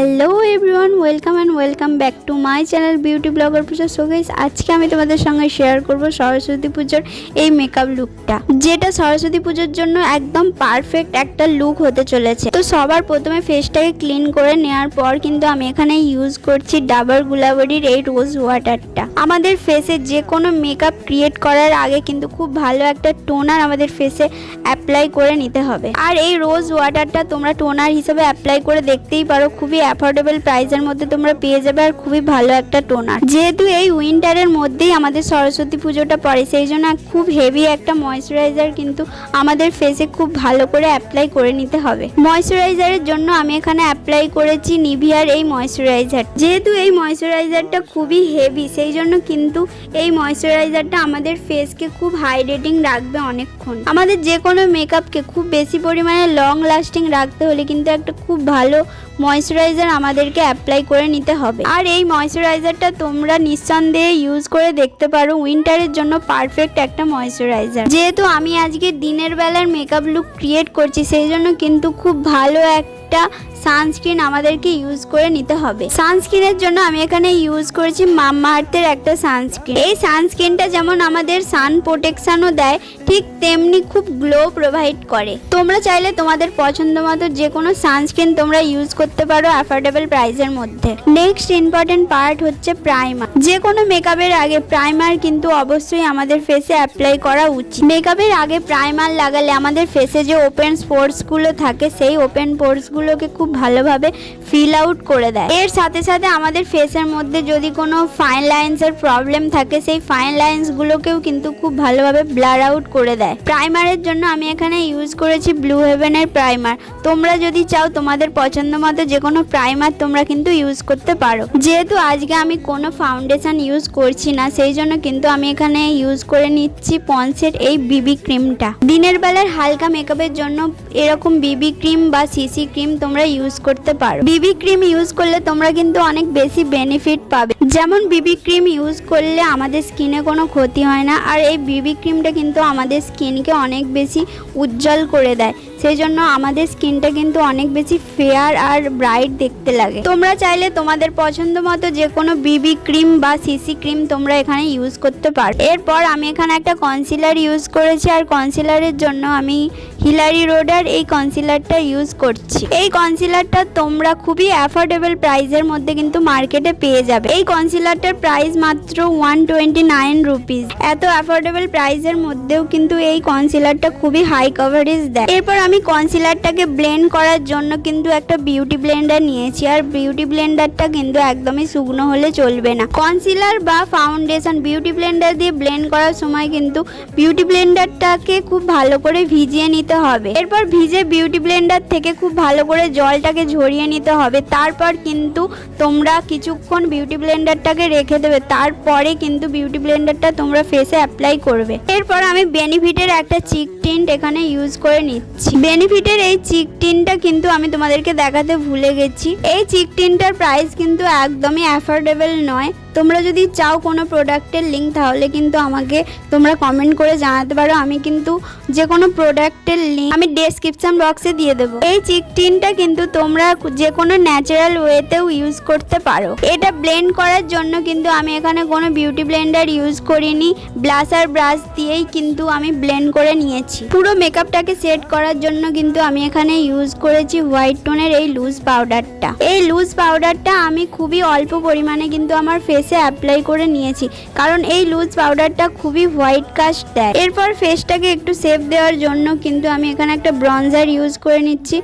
Hello everyone, welcome back to my channel beauty blogger Puja. So guys, আজকে আমি তোমাদের সঙ্গে শেয়ার করব সরস্বতী পুজোর এই মেকআপ লুকটা, যেটা সরস্বতী পুজোর জন্য একদম পারফেক্ট একটা লুক হতে চলেছে। তো সবার প্রথমে ফেসটাকে ক্লিন করে নেওয়ার পর কিন্তু আমি এখানে ইউজ করছি ডাবর গুলাবরির এই রোজ ওয়াটারটা। আমাদের ফেসে যে কোনো মেকআপ ক্রিয়েট করার আগে কিন্তু খুব ভালো একটা টোনার আমাদের ফেসে অ্যাপ্লাই করে নিতে হবে। আর এই রোজ ওয়াটারটা তোমরা টোনার হিসেবে অ্যাপ্লাই করে দেখতেই পারো, খুবই অ্যাফোর্ডেবল প্রাইসের মধ্যে তোমরা পেয়ে যাবে আর খুবই ভালো একটা টোনার। যেহেতু এই উইন্টারের মধ্যেই আমাদের সরস্বতী পুজোটা পড়ে, সেই জন্য খুব হেভি একটা ময়শ্চারাইজার কিন্তু আমাদের ফেসে খুব ভালো করে অ্যাপ্লাই করে নিতে হবে। ময়শ্চারাইজারের জন্য আমি এখানে অ্যাপ্লাই করেছি নিভিয়ার এই ময়শ্চারাইজার। যেহেতু এই ময়শ্চারাইজারটা খুবই হেভি, সেই জন্য কিন্তু এই ময়শ্চারাইজারটা আমাদের ফেসকে খুব হাইড্রেটিং রাখবে অনেকক্ষণ। আমাদের যে কোনো মেকআপকে খুব বেশি পরিমাণে লং লাস্টিং রাখতে হলে কিন্তু একটা খুব ভালো ময়শ্চারাইজার আমাদেরকে অ্যাপ্লাই করে নিতে হবে। আর এই ময়শ্চারাইজারটা তোমরা নিঃসন্দেহে ইউজ করে দেখতে পারো, উইন্টারের জন্য পারফেক্ট একটা ময়শ্চারাইজার। যেহেতু আমি আজকে দিনের বেলার মেকআপ লুক ক্রিয়েট করছি, সেই জন্য কিন্তু খুব ভালো একটা সানস্ক্রিন আমাদেরকে ইউজ করে নিতে হবে। সানস্ক্রিনের জন্য আমি এখানে ইউজ করেছি মাম্মা আর্থের একটা সানস্ক্রিন। এই সানস্ক্রিনটা যেমন আমাদের সান প্রোটেকশনও দেয়, ঠিক তেমনি খুব গ্লো প্রোভাইড করে। তোমরা চাইলে তোমাদের পছন্দ মতো যে কোনো সানস্ক্রিন তোমরা ইউজ করতে পারো অ্যাফোর্ডেবল প্রাইসের মধ্যে। নেক্সট ইম্পর্টেন্ট পার্ট হচ্ছে প্রাইমার। যে কোনো মেকআপের আগে প্রাইমার কিন্তু অবশ্যই আমাদের ফেসে অ্যাপ্লাই করা উচিত। মেকআপের আগে প্রাইমার লাগালে আমাদের ফেসে যে ওপেন পোরসগুলো থাকে, সেই ওপেন পোরসগুলোকে খুব ভালোভাবে ফিল আউট করে দেয়। এর সাথে সাথে আমাদের ফেসের মধ্যে যদি কোনো ফাইন লাইন্সের প্রবলেম থাকে, সেই ফাইন লাইন্সগুলোকেও কিন্তু খুব ভালোভাবে ব্লার আউট করে দেয়। প্রাইমারের জন্য আমি এখানে ইউজ করেছি ব্লু হেভেনের প্রাইমার। তোমরা যদি চাও তোমাদের পছন্দ মতো যে কোনো প্রাইমার তোমরা কিন্তু ইউজ করতে পারো। যেহেতু আজকে আমি কোনো ফাউন্ডেশন ইউজ করছি না, সেই জন্য কিন্তু আমি এখানে ইউজ করে নিচ্ছি পন্সের এই বিবি ক্রিমটা। দিনের বেলার হালকা মেকআপের জন্য এরকম বিবি ক্রিম বা সিসি ক্রিম তোমরা ইউজ করতে পারো। বিবি ক্রিম ইউজ করলে তোমরা কিন্তু অনেক বেশি বেনিফিট পাবে। যেমন বিবি ক্রিম ইউজ করলে আমাদের স্কিনে কোনো ক্ষতি হয় না, আর এই বিবি ক্রিমটা কিন্তু আমাদের স্কিনকে অনেক বেশি উজ্জ্বল করে দেয়। সেই জন্য আমাদের স্কিনটা কিন্তু অনেক বেশি ফেয়ার আর ব্রাইট দেখতে লাগে। তোমরা চাইলে তোমাদের পছন্দ মতো যে কোনো বিবি ক্রিম বা সিসি ক্রিম তোমরা এখানে ইউজ করতে পারো। এরপর আমি এখানে একটা কনসিলার ইউজ করেছি, আর কনসিলারের জন্য আমি হিলারি রোডার এই কনসিলারটা ইউজ করছি। এই কনসিলারটা তোমরা খুবই অ্যাফোর্ডেবল প্রাইসের মধ্যে কিন্তু মার্কেটে পেয়ে যাবে। এই কনসিলারটার প্রাইস মাত্র 129 রুপিস। এত অ্যাফোর্ডেবল প্রাইসের মধ্যেও কিন্তু এই কনসিলারটা খুবই হাই কভারেজ দেয়। এরপর আমি কনসিলারটাকে ব্লেন্ড করার জন্য কিন্তু একটা বিউটি ব্লেন্ডার নিয়েছি, আর বিউটি ব্লেন্ডারটা কিন্তু একদমই শুকনো হলে চলবে না। কনসিলার বা ফাউন্ডেশন বিউটি ব্লেন্ডার দিয়ে ব্লেন্ড করার সময় কিন্তু বিউটি ব্লেন্ডারটাকে খুব ভালো করে ভিজিয়ে নিতে হবে। এরপর ভিজে বিউটি ব্লেন্ডার থেকে খুব ভালো করে জলটাকে ঝরিয়ে নিতে হবে। তারপর কিন্তু তোমরা কিছুক্ষণ বিউটি ব্লেন্ডারটাকে রেখে দেবে, তারপরে কিন্তু বিউটি ব্লেন্ডারটা তোমরা ফেসে অ্যাপ্লাই করবে। এরপর আমি বেনিফিটের একটা চিক টিন্ট এখানে ইউজ করে নিচ্ছি। বেনিফিটের এই চিক টিনটা কিন্তু আমি তোমাদেরকে দেখাতে ভুলে গেছি। এই চিক টিনটার প্রাইস কিন্তু একদমই অ্যাফোর্ডেবল নয়। তোমরা যদি চাও কোনো প্রোডাক্টের লিঙ্ক, তাহলে কিন্তু আমাকে তোমরা কমেন্ট করে জানাতে পারো। আমি কিন্তু যে কোনো প্রোডাক্টের লিঙ্ক আমি ডেসক্রিপশন বক্সে দিয়ে দেবো। এই চিক টিনটা কিন্তু তোমরা যে কোনো ন্যাচারাল ওয়েতেও ইউজ করতে পারো। এটা ব্লেন্ড করার জন্য কিন্তু আমি এখানে কোনো বিউটি ব্লেন্ডার ইউজ করিনি, ব্লাশার ব্রাশ দিয়েই কিন্তু আমি ব্লেন্ড করে নিয়েছি। পুরো মেকআপটাকে সেট করার জন্য কিন্তু আমি এখানে ইউজ করেছি হোয়াইট টোনের এই লুজ পাউডারটা। এই লুজ পাউডারটা আমি খুবই অল্প পরিমাণে কিন্তু আমার ফেসে অ্যাপ্লাই করে নিয়েছি, কারণ এই লুজ পাউডারটা খুবই হোয়াইট কাস্ট দেয়। এরপর ফেসটাকে একটু শেপ দেওয়ার জন্য কিন্তু আমি এখানে একটা ব্রঞ্জার ইউজ করে নিচ্ছি,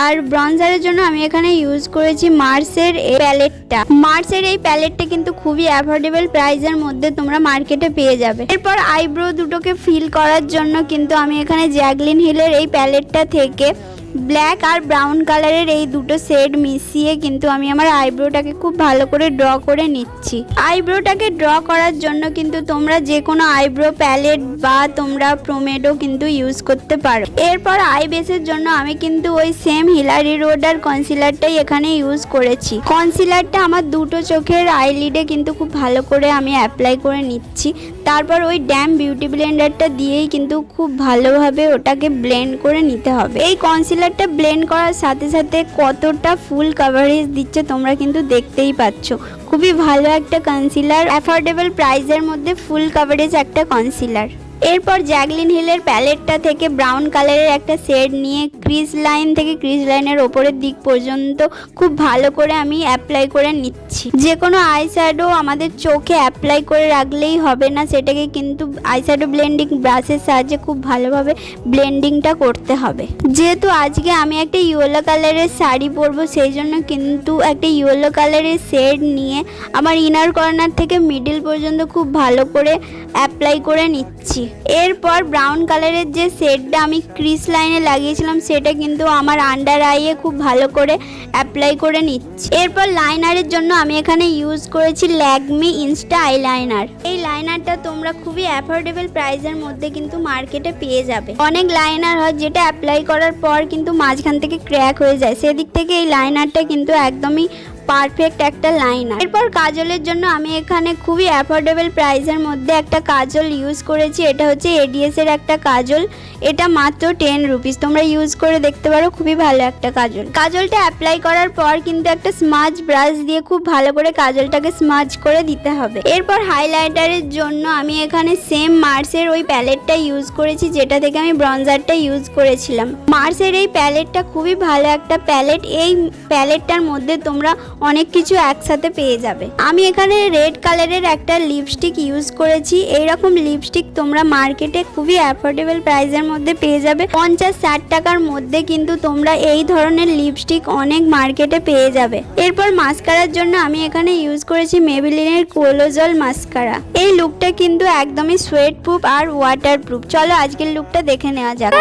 আর ব্রঞ্জারের জন্য আমি এখানে ইউজ করেছি মার্সের এই প্যালেটটা। মার্সের এই প্যালেটটা কিন্তু খুবই অ্যাফোর্ডেবল প্রাইসের মধ্যে তোমরা মার্কেটে পেয়ে যাবে। এরপর আইব্রো দুটোকে ফিল করার জন্য কিন্তু আমি এখানে জ্যাকলিন হিলের এই প্যালেটটা থেকে ব্ল্যাক আর ব্রাউন কালারের এই দুটো শেড মিশিয়ে কিন্তু আমি আমার আইব্রোটাকে খুব ভালো করে ড্র করে নিচ্ছি। আইব্রোটাকে ড্র করার জন্য কিন্তু তোমরা যে কোনো আইব্রো প্যালেট বা তোমরা প্রোমেডো কিন্তু ইউজ করতে পারো। এরপর আই বেসের জন্য আমি কিন্তু ওই সেম হিলারি রোডার কনসিলারটাই এখানে ইউজ করেছি। কনসিলারটা আমার দুটো চোখের আইলিডে কিন্তু খুব ভালো করে আমি অ্যাপ্লাই করে নিচ্ছি। তারপর ওই ড্যাম বিউটি ব্লেন্ডারটা দিয়েই কিন্তু খুব ভালোভাবে ওটাকে ব্লেন্ড করে নিতে হবে। এই কনসিলার কনসিলারটা ব্লেন্ড করার সাথে সাথে কতটা ফুল কভারেজ দিচ্ছে তোমরা কিন্তু দেখতেই পাচ্ছ। খুবই ভালো একটা কনসিলার, অ্যাফোর্ডেবল প্রাইসের মধ্যে ফুল কভারেজ একটা কনসিলার। এরপর জ্যাকলিন হিলের প্যালেটটা থেকে ব্রাউন কালারের একটা শেড নিয়ে ক্রিজ লাইন থেকে ক্রিজ লাইনের ওপরের দিক পর্যন্ত খুব ভালো করে আমি অ্যাপ্লাই করে নিচ্ছি। যে কোনো আইশ্যাডো আমাদের চোখে অ্যাপ্লাই করে রাখলেই হবে না, সেটাকে কিন্তু আইশ্যাডো ব্লেন্ডিং ব্রাশের সাহায্যে খুব ভালোভাবে ব্লেন্ডিংটা করতে হবে। যেহেতু আজকে আমি একটা ইয়েলো কালারের শাড়ি পরবো, সেই জন্য কিন্তু একটা ইয়েলো কালারের শেড নিয়ে আমার ইনার কর্নার থেকে মিডল পর্যন্ত খুব ভালো করে অ্যাপ্লাই করে নিচ্ছি। এরপর ব্রাউন কালারের যে শেডটা আমি ক্রিজ লাইনে লাগিয়েছিলাম সেটা কিন্তু আমার আন্ডার আইয়ে খুব ভালো করে অ্যাপ্লাই করে নিচ্ছি। এরপর লাইনারের জন্য আমি এখানে ইউজ করেছি ল্যাকমি ইনস্টা আইলাইনার। এই লাইনারটা তোমরা খুবই অ্যাফোর্ডেবল প্রাইসের মধ্যে কিন্তু মার্কেটে পেয়ে যাবে। অনেক লাইনার হয় যেটা অ্যাপ্লাই করার পর কিন্তু মাঝখান থেকে ক্র্যাক হয়ে যায়, সেদিক থেকে এই লাইনারটা কিন্তু একদমই পারফেক্ট একটা লাইনার। এরপর কাজলের জন্য আমি এখানে খুবই অ্যাফোর্ডেবল প্রাইসের মধ্যে একটা কাজল ইউজ করেছি। এটা হচ্ছে এডিএস এর একটা কাজল, এটা মাত্র 10 রুপিস। তোমরা ইউজ করে দেখতে পারো, খুবই ভালো একটা কাজল। কাজলটা অ্যাপ্লাই করার পর কিন্তু একটা স্মাজ ব্রাশ দিয়ে খুব ভালো করে কাজলটাকে স্মাজ করে দিতে হবে। এরপর হাইলাইটারের জন্য আমি এখানে সেম মার্সের ওই প্যালেটটা ইউজ করেছি যেটা থেকে আমি ব্রঞ্জারটা ইউজ করেছিলাম। মার্সের এই প্যালেটটা খুবই ভালো একটা প্যালেট। এই প্যালেটটার মধ্যে তোমরা অনেক কিছু একসাথে পেয়ে যাবে। আমি এখানে রেড কালারের একটা লিপস্টিক ইউজ করেছি। এইরকম লিপস্টিক তোমরা মার্কেটে খুবই অ্যাফোর্ডেবল প্রাইসের মধ্যে পেয়ে যাবে। 50-60 টাকার মধ্যে কিন্তু তোমরা এই ধরনের লিপস্টিক অনেক মার্কেটে পেয়ে যাবে। এরপর মাস্কারার জন্য আমি এখানে ইউজ করেছি মেবিলিনের কোলোজল মাস্কারা। এই লুকটা কিন্তু একদমই সোয়েট প্রুফ আর ওয়াটার প্রুফ। চলো আজকের লুকটা দেখে নেওয়া যাক।